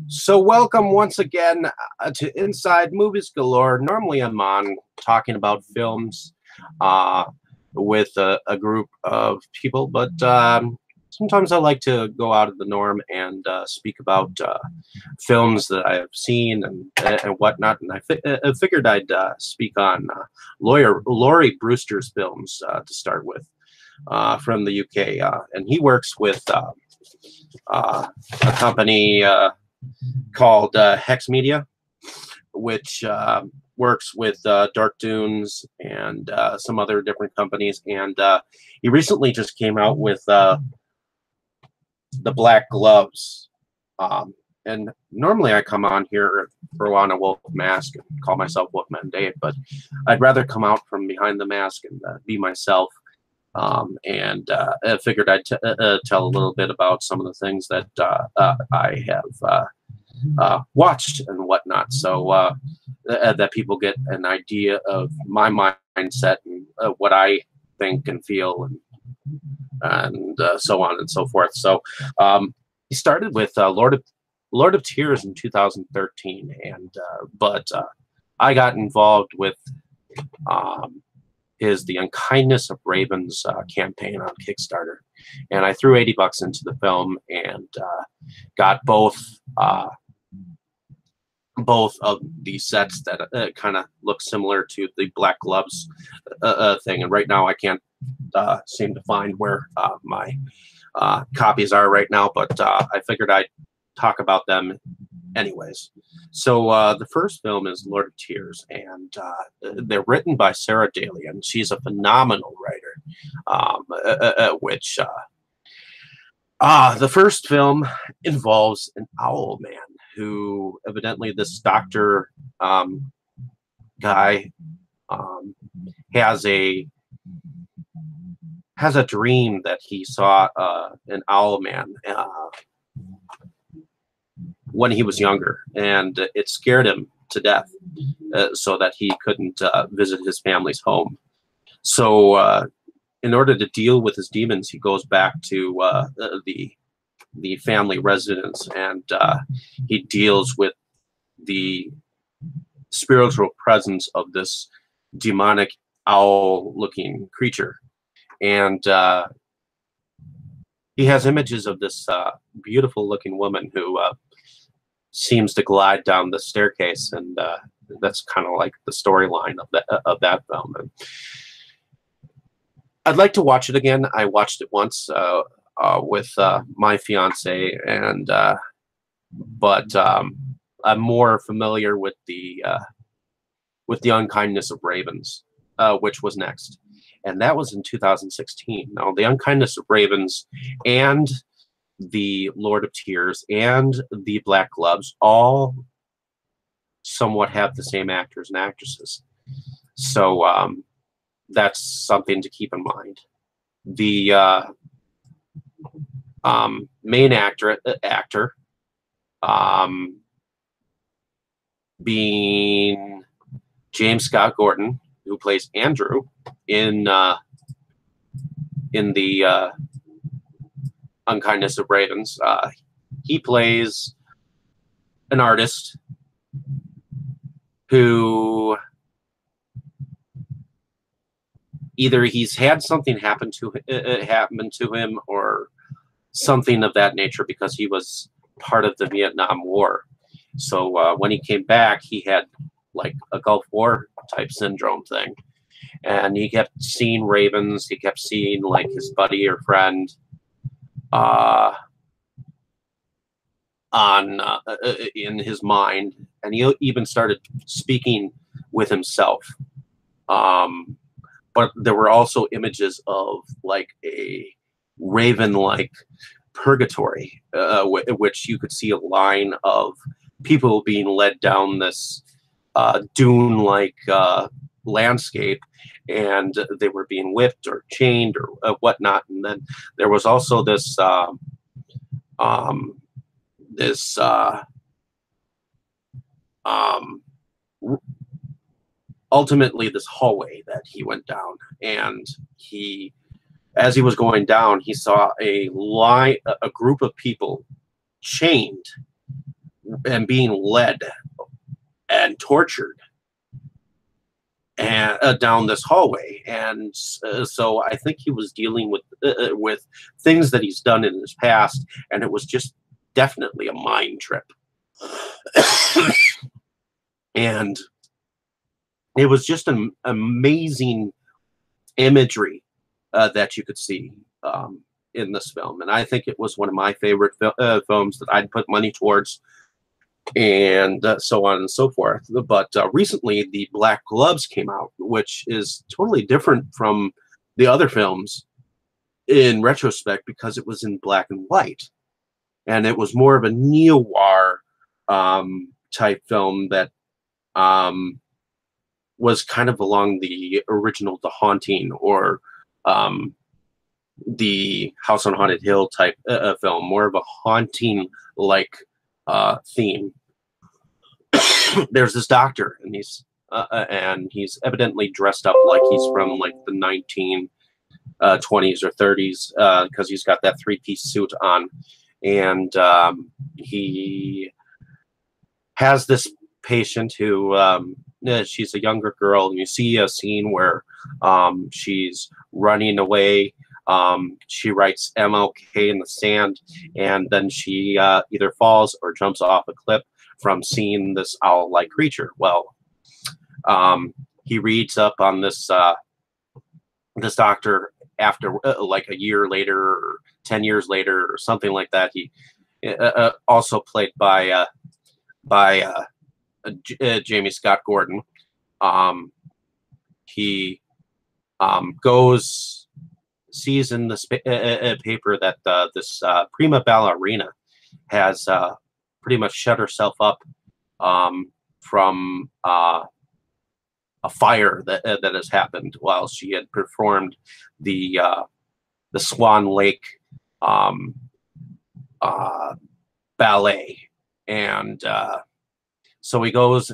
So welcome once again to Inside Movies Galore. Normally I'm on talking about films uh, with a group of people, but sometimes I like to go out of the norm and speak about films that I've seen and whatnot. And I figured I'd speak on Lawrie Brewster's films to start with from the UK. And he works with a company called Hex Media, which works with Dark Dunes and some other different companies. And he recently just came out with the Black Gloves. And normally I come on here, throw on a wolf mask, and call myself Wolfman Dave, but I'd rather come out from behind the mask and be myself. I figured I'd tell a little bit about some of the things that I have watched and whatnot, so that people get an idea of my mindset and what I think and feel, and so on and so forth. So he started with Lord of Tears in 2013, but I got involved with the Unkindness of Ravens campaign on Kickstarter, and I threw $80 into the film and got both of the sets that kind of look similar to the Black Gloves thing. And right now I can't seem to find where my copies are right now, but I figured I'd talk about them anyways. So the first film is Lord of Tears, and they're written by Sarah Daly, and she's a phenomenal writer, the first film involves an owl man who evidently this doctor guy has a dream that he saw an owl man when he was younger, and it scared him to death, so that he couldn't visit his family's home. So in order to deal with his demons, he goes back to the family residence, and he deals with the spiritual presence of this demonic owl-looking creature. And he has images of this beautiful-looking woman who seems to glide down the staircase, and that's kind of like the storyline of that film. And I'd like to watch it again. I watched it once with my fiance, and but I'm more familiar with the Unkindness of Ravens, which was next, and that was in 2016. Now, the Unkindness of Ravens and the Lord of Tears and the Black Gloves all somewhat have the same actors and actresses, so that's something to keep in mind. The main actor being James Scott Gordon, who plays Andrew in the Unkindness of Ravens. He plays an artist who either he's had something happen to him or something of that nature, because he was part of the Vietnam War. So when he came back, he had like a Gulf War type syndrome thing, and he kept seeing ravens. He kept seeing like his buddy or friend in his mind, and he even started speaking with himself. But there were also images of like a raven-like purgatory, which you could see a line of people being led down this dune-like landscape, and they were being whipped or chained or whatnot. And then there was also this ultimately this hallway that he went down, and as he was going down, he saw a group of people chained and being led and tortured and down this hallway. And so I think he was dealing with things that he's done in his past, and it was just definitely a mind trip. And it was just an amazing imagery that you could see in this film, and I think it was one of my favorite films that I'd put money towards, and so on and so forth. But recently, The Black Gloves came out, which is totally different from the other films in retrospect because it was in black and white, and it was more of a neo-noir type film that was kind of along the original The Haunting or the House on Haunted Hill type film, more of a haunting-like theme. There's this doctor, and he's evidently dressed up like he's from like the 1920s or 30s because he's got that three-piece suit on, and he has this patient who she's a younger girl, and you see a scene where she's running away. She writes MLK in the sand, and then she either falls or jumps off a cliff from seeing this owl-like creature. Well, he reads up on this this doctor after like a year later or 10 years later or something like that. He also played by Jamie Scott Gordon. He sees in this paper that this prima ballerina has pretty much shut herself up from a fire that has happened while she had performed the Swan Lake ballet, and so he goes,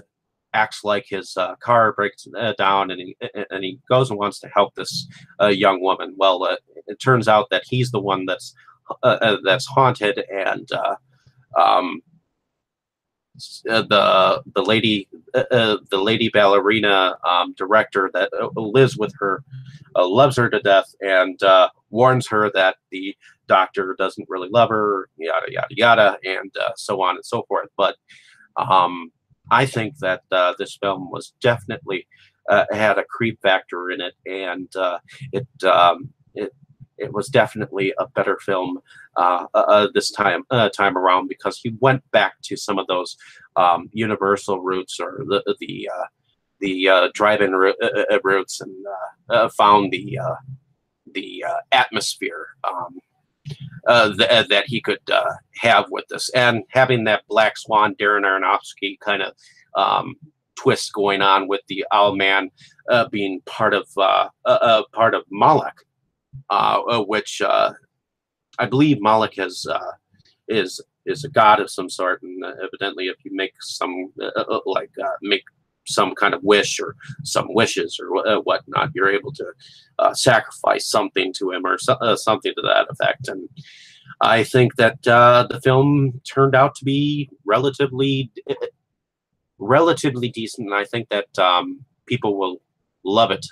acts like his car breaks down, and he goes and wants to help this young woman. Well, it turns out that he's the one that's haunted, and the lady ballerina director that lives with her loves her to death, and warns her that the doctor doesn't really love her, yada yada yada, and so on and so forth. But I think that this film was definitely had a creep factor in it, and it was definitely a better film this time around, because he went back to some of those Universal roots or the drive-in roots, and found the atmosphere that he could have with this, and having that Black Swan Darren Aronofsky kind of twist going on with the Owl Man being part of Moloch, which I believe Moloch is a god of some sort, and evidently, if you make some make some kind of wish or some wishes or whatnot, you're able to sacrifice something to him or something to that effect. And I think that the film turned out to be relatively decent, and I think that people will love it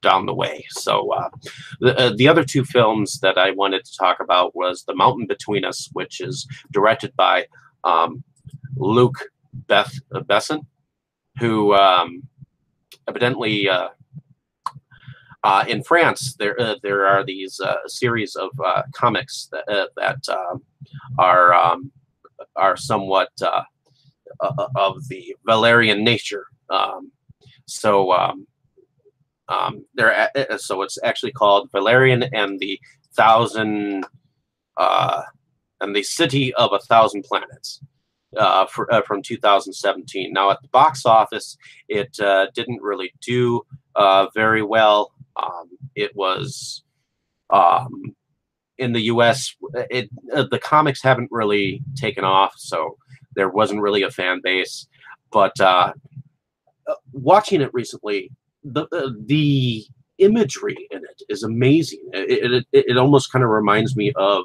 down the way. So the other two films that I wanted to talk about was The Mountain Between Us, which is directed by Luc Besson, who evidently in France there are these series of comics that are somewhat of the Valerien nature. So it's actually called Valerien and the City of a Thousand Planets. From 2017. Now, at the box office, it didn't really do very well. It was in the U.S. The comics haven't really taken off, so there wasn't really a fan base. But watching it recently, the imagery in it is amazing. It almost kind of reminds me of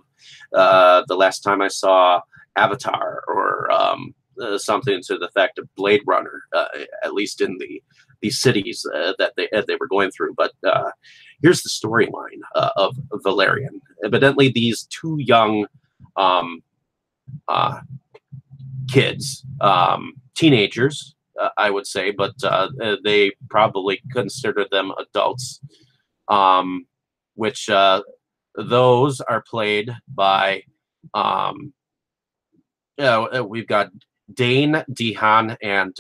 the last time I saw Avatar or something to the effect of Blade Runner, at least in the cities that they were going through. But here's the storyline of Valerien. Evidently, these two young kids, teenagers, I would say, but they probably consider them adults, which those are played by, we've got Dane DeHaan and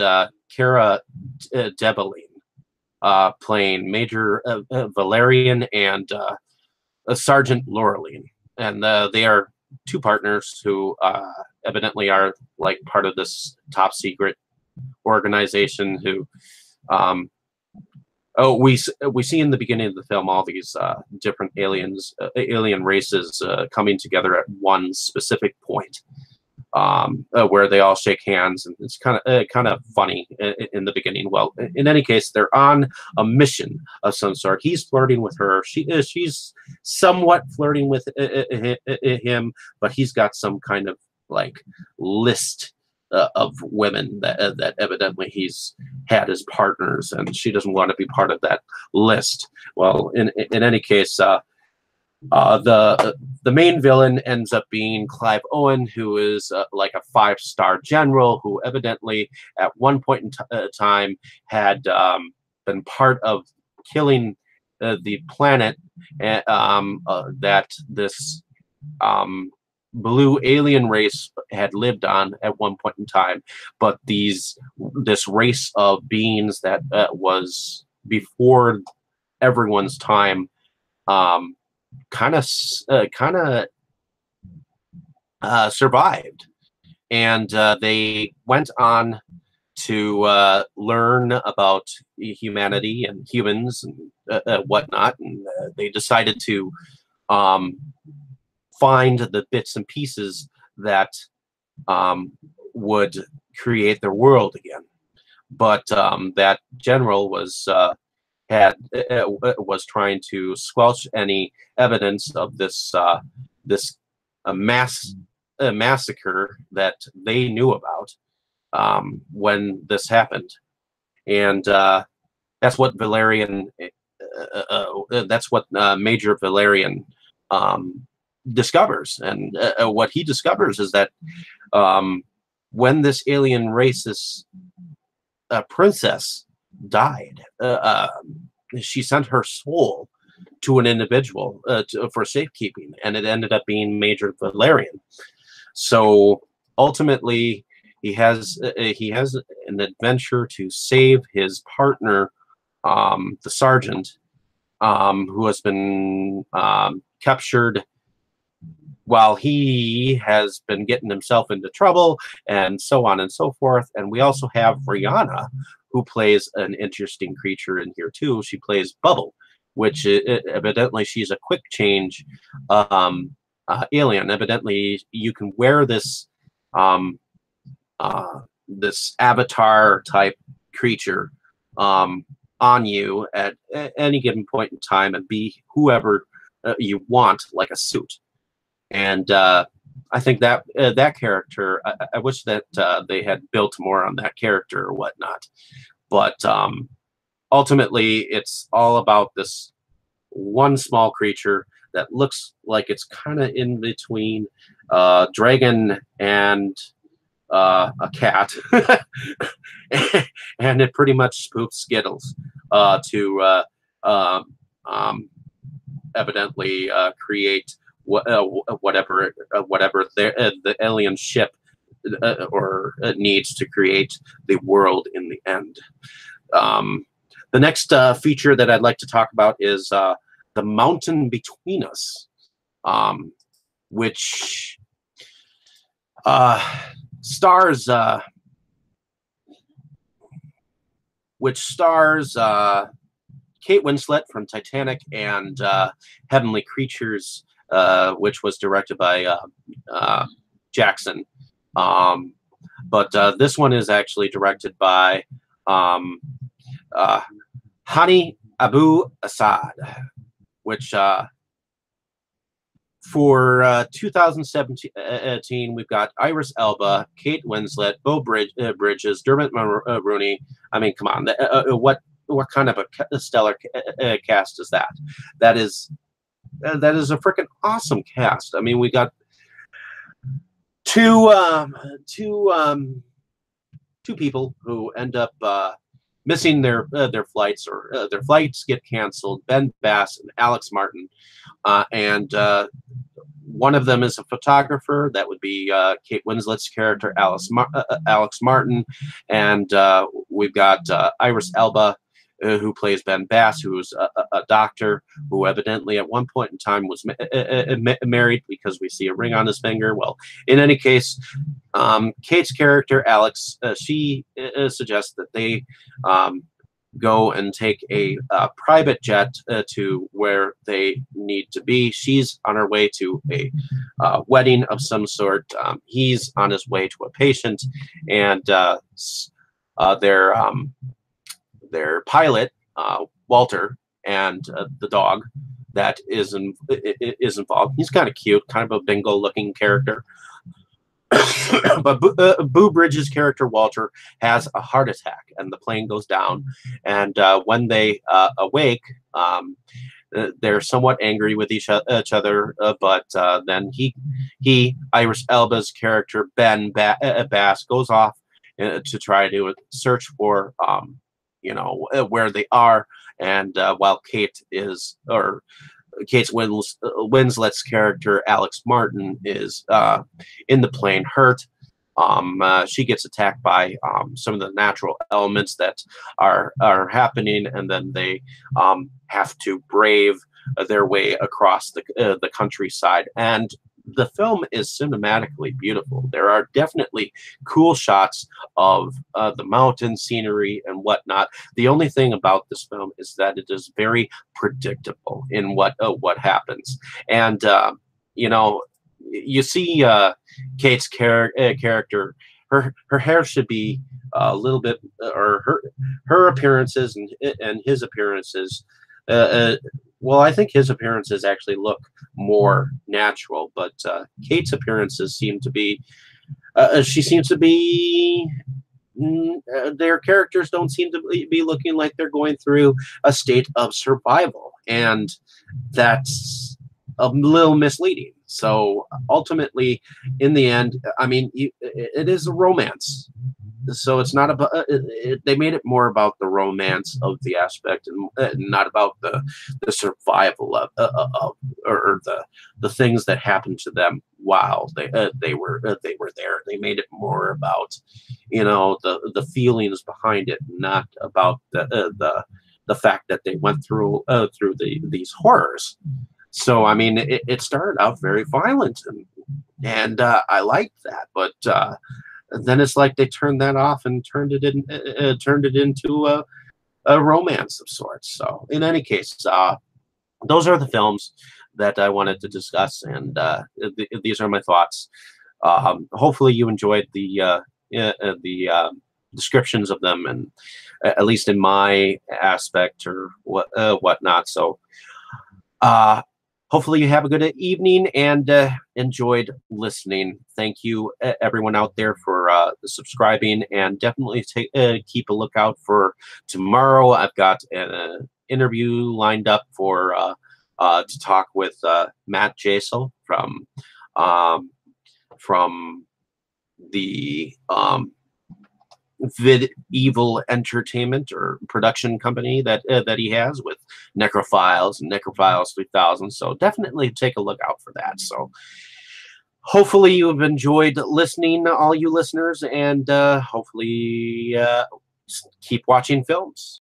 Cara Delevingne playing Major Valerien and Sergeant Lawrie. And they are two partners who evidently are like part of this top secret organization who we see in the beginning of the film all these different alien races coming together at one specific point, where they all shake hands, and it's kind of funny in the beginning. Well, in any case, they're on a mission of some sort. He's flirting with her. She's somewhat flirting with him, but he's got some kind of like list of women that evidently he's had as partners, and she doesn't want to be part of that list. Well, in any case, the main villain ends up being Clive Owen, who is like a 5-star general who evidently at one point in time had been part of killing the planet that this blue alien race had lived on at one point in time. But this race of beings that was before everyone's time kind of survived, and they went on to learn about humanity and humans and whatnot, and they decided to find the bits and pieces that would create their world again. But that general was trying to squelch any evidence of this massacre that they knew about when this happened, and that's what Valerien. That's what Major Valerien discovers, and what he discovers is that when this alien race's princess died, she sent her soul to an individual for safekeeping, and it ended up being Major Valerien. So ultimately, he has an adventure to save his partner, the sergeant, who has been captured while he has been getting himself into trouble, and so on and so forth. And we also have Rihanna, who plays an interesting creature in here too. She plays Bubble, which evidently she's a quick change alien. Evidently, you can wear this this avatar type creature on you at any given point in time and be whoever you want, like a suit. And I think that that character, I wish that they had built more on that character or whatnot. But ultimately, it's all about this one small creature that looks like it's kind of in between dragon and a cat, and it pretty much spoofs Skittles to evidently create whatever the alien ship needs to create the world in the end. The next feature that I'd like to talk about is the mountain between us, which stars Kate Winslet from Titanic and Heavenly Creatures, which was directed by Jackson. But this one is actually directed by Hani Abu Assad, which For 2017, we've got Idris Elba, Kate Winslet, Bridges, Dermot Mulroney. I mean, come on, what kind of a stellar cast is that? That is a freaking awesome cast. I mean, we got two people who end up missing their flights, or their flights get canceled. Ben Bass and Alex Martin, and one of them is a photographer. That would be Kate Winslet's character, Alex Martin, and we've got Idris Elba, who plays Ben Bass, who's a doctor who evidently at one point in time was married, because we see a ring on his finger. Well, in any case, Kate's character, Alex, she suggests that they go and take a private jet to where they need to be. She's on her way to a wedding of some sort. He's on his way to a patient, and their pilot, Walter, and the dog that is involved. He's kind of cute, kind of a bingo-looking character. But Boo Bridges' character Walter has a heart attack, and the plane goes down. And when they awake, they're somewhat angry with each other. But then Idris Elba's character Ben Bass goes off to try to search for where they are. And while Kate Winslet's character, Alex Martin, is in the plane hurt. She gets attacked by some of the natural elements that are happening, and then they have to brave their way across the countryside. And the film is cinematically beautiful. There are definitely cool shots of the mountain scenery and whatnot. The only thing about this film is that it is very predictable in what happens. And you see Kate's character. Her hair should be a little bit, or her appearances and his appearances. Well, I think his appearances actually look more natural, but Kate's appearances seem to be, their characters don't seem to be looking like they're going through a state of survival, and that's a little misleading. So ultimately, in the end, I mean, it is a romance. So it's not about. They made it more about the romance of the aspect, and not about the survival of or the things that happened to them while they were there. They made it more about the feelings behind it, not about the fact that they went through these horrors. So I mean, it started out very violent, and I liked that, but. Then it's like they turned that off and turned it into a romance of sorts. So in any case, those are the films that I wanted to discuss, and these are my thoughts. Hopefully you enjoyed the descriptions of them, and at least in my aspect or whatnot. So hopefully you have a good evening and enjoyed listening. Thank you, everyone out there, for subscribing, and definitely keep a lookout for tomorrow. I've got an interview lined up for to talk with Matt Jasel from the Evil Entertainment or production company that he has with Necrophiles and Necrophiles 3000. So definitely take a look out for that. So hopefully you have enjoyed listening, all you listeners, and hopefully keep watching films.